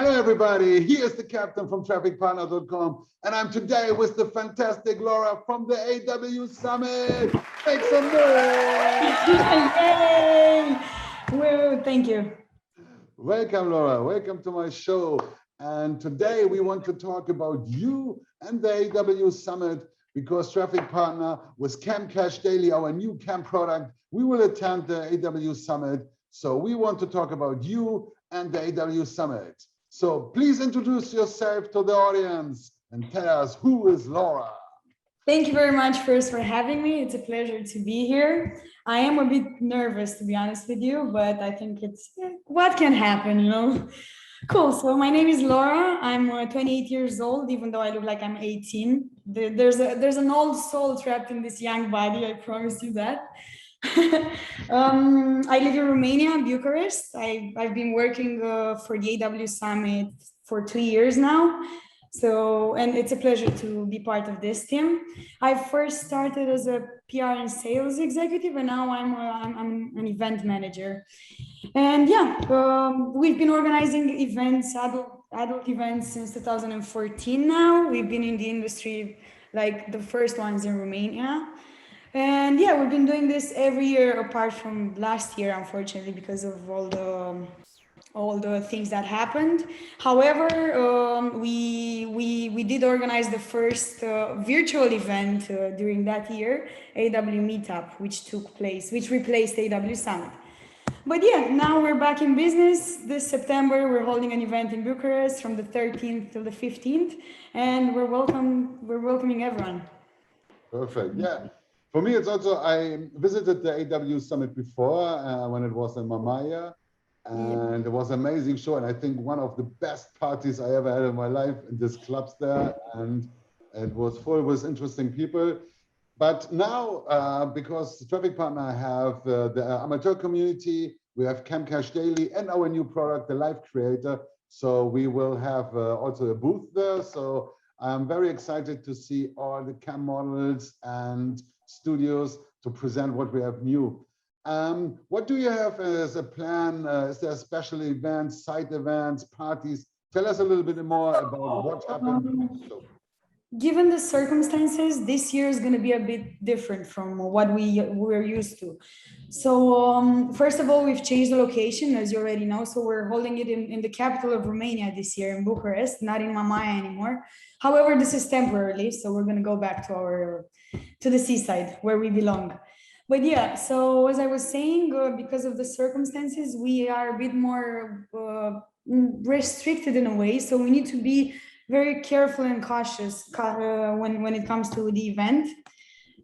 Hello, everybody. Here's the captain from TrafficPartner.com, and I'm today with the fantastic Laura from the AWsummit. Make some noise! Yay! Woo, thank you. Welcome, Laura. Welcome to my show. And today we want to talk about you and the AWsummit because Traffic Partner with Cam Cash Daily, our new Cam product, we will attend the AWsummit. So we want to talk about you and the AWsummit. So please introduce yourself to the audience and tell us who is Laura. Thank you very much first for having me. It's a pleasure to be here. I am a bit nervous, to be honest with you, but I think it's what can happen, you know? Cool. So my name is Laura. I'm 28 years old, even though I look like I'm 18. There's an old soul trapped in this young body. I promise you that. I live in Romania, Bucharest. I've been working for the AWsummit for 2 years now. So, and it's a pleasure to be part of this team. I first started as a PR and sales executive, and now I'm an event manager. And yeah, we've been organizing events, adult events since 2014 now. We've been in the industry like the first ones in Romania. And yeah, we've been doing this every year apart from last year, unfortunately, because of all the things that happened. However, we did organize the first virtual event during that year, AW Meetup, which replaced AWsummit. But yeah, now we're back in business. This September, we're holding an event in Bucharest from the 13th till the 15th, and we're welcoming everyone. Perfect. Yeah. For me, it's also, I visited the AWsummit before when it was in Mamaia, and it was an amazing show. And I think one of the best parties I ever had in my life in this clubs there. And it was full with interesting people. But now, because the Traffic Partner have the amateur community, we have Cam Cash Daily and our new product, the Live Creator. So we will have also a booth there. So I'm very excited to see all the cam models and studios to present what we have new. What do you have as a plan? Is there special events, side events, parties? Tell us a little bit more about what happened. Given the circumstances, this year is going to be a bit different from what we're used to. So first of all, we've changed the location, as you already know. So we're holding it in the capital of Romania this year, in Bucharest, not in Mamaia anymore. However, this is temporarily, so we're going to go back to the seaside where we belong. But yeah, so as I was saying, because of the circumstances, we are a bit more restricted in a way. So we need to be very careful and cautious when it comes to the event.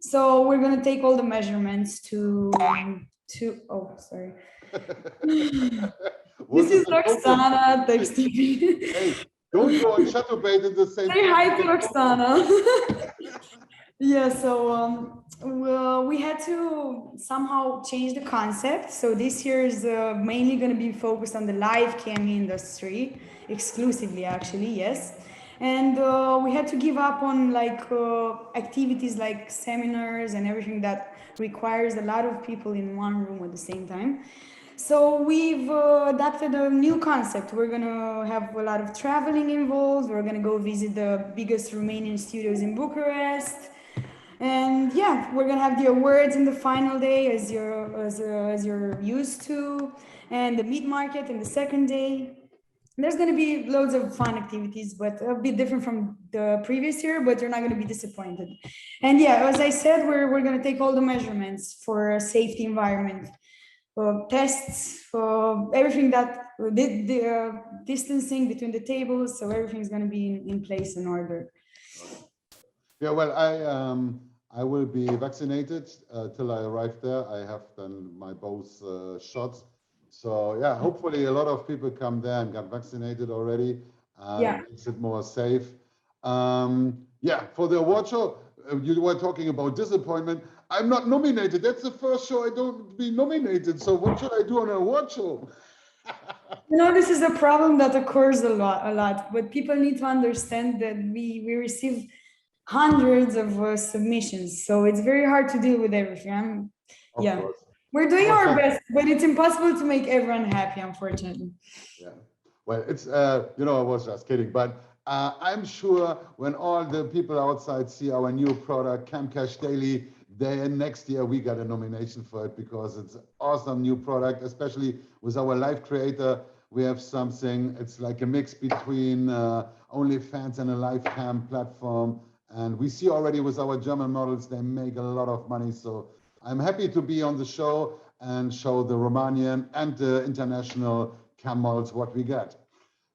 So we're going to take all the measurements oh, sorry. This is Roxana texting me. Hey, don't go on shuttle bait in the same. Say hi to Roxana. Yeah, so we had to somehow change the concept. So this year is mainly going to be focused on the live cam industry, exclusively actually, yes. And we had to give up on like activities like seminars and everything that requires a lot of people in one room at the same time. So we've adapted a new concept. We're going to have a lot of traveling involved. We're going to go visit the biggest Romanian studios in Bucharest. And yeah, we're going to have the awards in the final day as you're used to, and the meat market in the second day. There's going to be loads of fun activities, but a bit different from the previous year, but you're not going to be disappointed. And yeah, as I said, we're going to take all the measurements for a safety environment, tests, everything that the distancing between the tables. So everything's going to be in place and order. Yeah, well, I will be vaccinated till I arrive there. I have done my both shots. So yeah, hopefully a lot of people come there and got vaccinated already. Yeah. Makes it more safe. Yeah, for the award show, you were talking about disappointment. I'm not nominated. That's the first show I don't be nominated. So what should I do on an award show? You know, this is a problem that occurs a lot, but people need to understand that we receive hundreds of submissions. So it's very hard to deal with everything. Yeah. We're doing our best, but it's impossible to make everyone happy, unfortunately. Yeah. Well, it's, you know, I was just kidding, but I'm sure when all the people outside see our new product, Camcash Daily, then next year we got a nomination for it because it's an awesome new product, especially with our live creator. We have something, it's like a mix between OnlyFans and a Livecam platform. And we see already with our German models, they make a lot of money. So I'm happy to be on the show and show the Romanian and the international cam models what we get.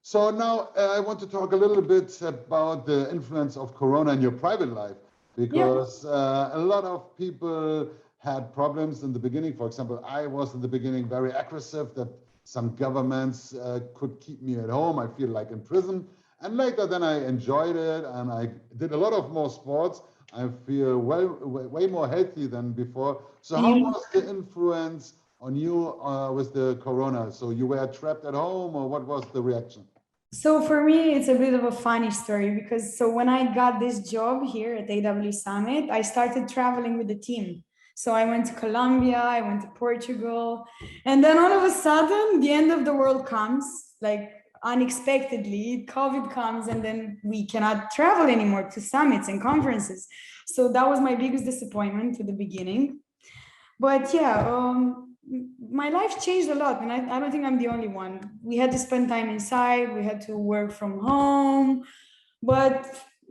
So now I want to talk a little bit about the influence of Corona in your private life, because a lot of people had problems in the beginning. For example, I was in the beginning very aggressive that some governments could keep me at home. I feel like in prison. And later then I enjoyed it and I did a lot of more sports. I feel way more healthy than before. So how was the influence on you with the Corona? So you were trapped at home, or what was the reaction? So for me, it's a bit of a funny story because so when I got this job here at AWsummit, I started traveling with the team. So I went to Colombia, I went to Portugal, and then all of a sudden, the end of the world comes, like unexpectedly, COVID comes, and then we cannot travel anymore to summits and conferences. So that was my biggest disappointment at the beginning. But yeah, my life changed a lot, and I don't think I'm the only one. We had to spend time inside, we had to work from home, but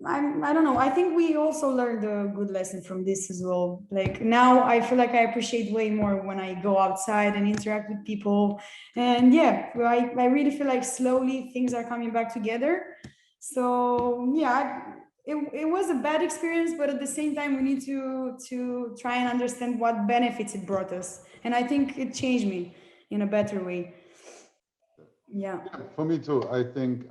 I don't know. I think we also learned a good lesson from this as well. Like now I feel like I appreciate way more when I go outside and interact with people. And yeah, I really feel like slowly things are coming back together. So yeah, it was a bad experience, but at the same time, we need to try and understand what benefits it brought us. And I think it changed me in a better way. Yeah. For me too. I think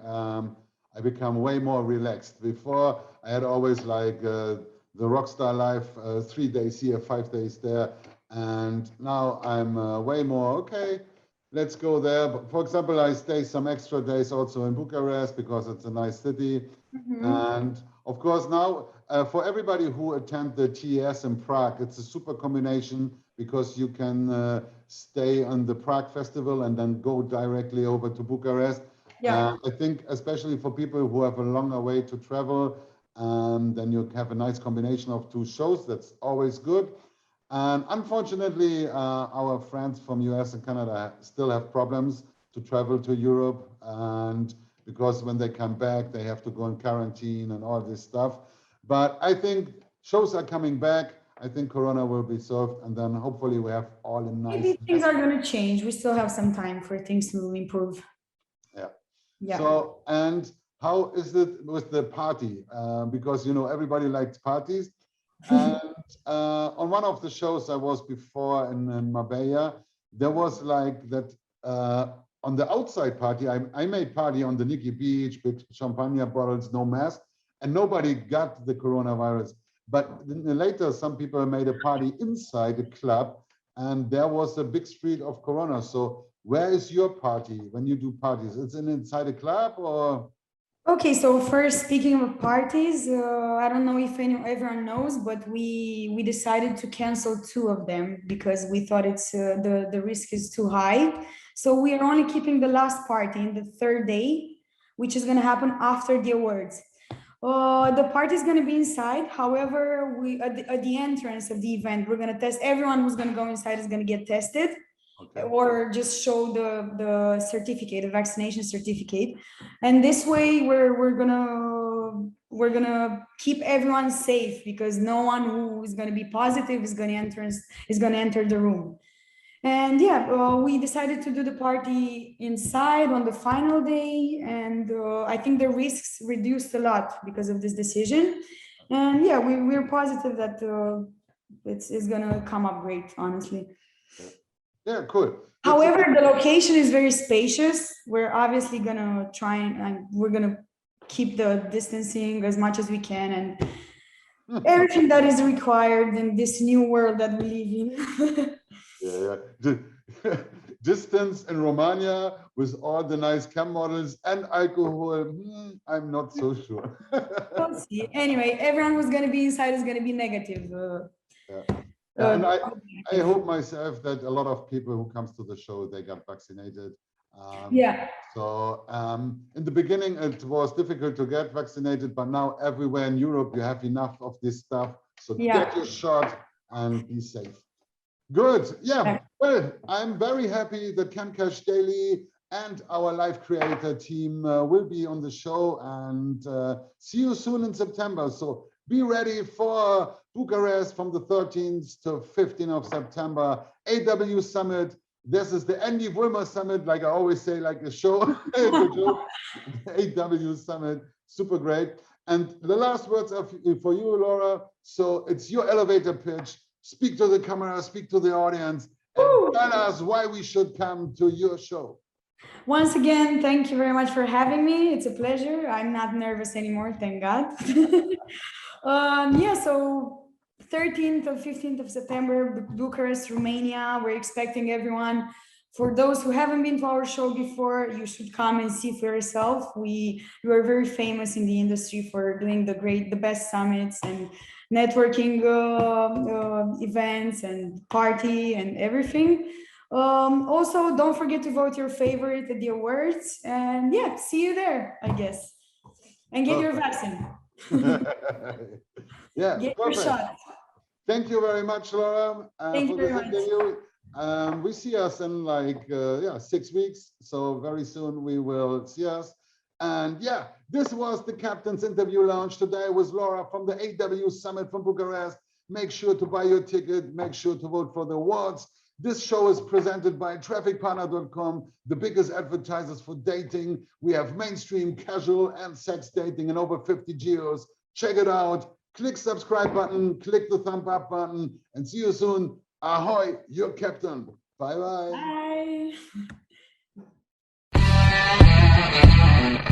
I become way more relaxed. Before, I had always like the rock star life, 3 days here, 5 days there. And now I'm way more, okay, let's go there. But for example, I stay some extra days also in Bucharest because it's a nice city. And of course, now for everybody who attend the TES in Prague, it's a super combination because you can stay on the Prague Festival and then go directly over to Bucharest. Yeah. I think especially for people who have a longer way to travel, then you have a nice combination of two shows. That's always good. And unfortunately, our friends from US and Canada still have problems to travel to Europe. And because when they come back, they have to go in quarantine and all this stuff. But I think shows are coming back. I think Corona will be solved, and then hopefully we have all a nice. Maybe things are going to change. We still have some time for things to improve. Yeah. Yeah. So, and how is it with the party? Because, you know, everybody likes parties. And on one of the shows I was before in Marbella, there was like that on the outside party, I made party on the Nikki Beach with champagne bottles, no mask, and nobody got the coronavirus. But later, some people made a party inside the club, and there was a big street of Corona. So where is your party when you do parties? It's inside a club or? Okay, so first, speaking of parties, I don't know if everyone knows, but we decided to cancel 2 of them because we thought it's the risk is too high. So we are only keeping the last party in the 3rd day, which is going to happen after the awards. The party is going to be inside. However, we at the entrance of the event, we're going to test everyone who's going to go inside is going to get tested. Okay. Or just show the certificate, the vaccination certificate, and this way we're gonna keep everyone safe because no one who is gonna be positive is gonna enter the room. And yeah, we decided to do the party inside on the final day, and I think the risks reduced a lot because of this decision. And yeah, we're positive that it's gonna come up great, honestly. Yeah, cool. However, the location is very spacious. We're obviously gonna try and we're gonna keep the distancing as much as we can and everything that is required in this new world that we live in. Yeah. Distance in Romania with all the nice cam models and alcohol, I'm not so sure. We'll see. Anyway, everyone who's gonna be inside is gonna be negative. Yeah. And I hope myself that a lot of people who comes to the show, they got vaccinated. Yeah. So in the beginning, it was difficult to get vaccinated, but now everywhere in Europe, you have enough of this stuff. So get your shot and be safe. Good. Yeah. Well, I'm very happy that Camcash Daily and our live creator team will be on the show, and see you soon in September. So be ready for Bucharest from the 13th to 15th of September, AWsummit. This is the Andy Wilmer Summit, like I always say, like a show, AWsummit, super great. And the last words are for you, Laura. So it's your elevator pitch. Speak to the camera, speak to the audience, and tell us why we should come to your show. Once again, thank you very much for having me. It's a pleasure. I'm not nervous anymore, thank God. Yeah, so 13th or 15th of September, Bucharest, Romania. We're expecting everyone. For those who haven't been to our show before, you should come and see for yourself. We are very famous in the industry for doing the best summits and networking events and party and everything. Also, don't forget to vote your favorite at the awards, and yeah, see you there, I guess. And get your vaccine. Yeah, get your shot. Thank you very much, Laura, for this interview. We see us in like 6 weeks, so very soon we will see us. And yeah, this was the Captain's Interview Lounge today with Laura from the AWsummit from Bucharest. Make sure to buy your ticket, make sure to vote for the awards. This show is presented by TrafficPartner.com, the biggest advertisers for dating. We have mainstream, casual, and sex dating in over 50 geos. Check it out. Click subscribe button, click the thumb up button, and see you soon. Ahoy, your captain. Bye-bye. Bye.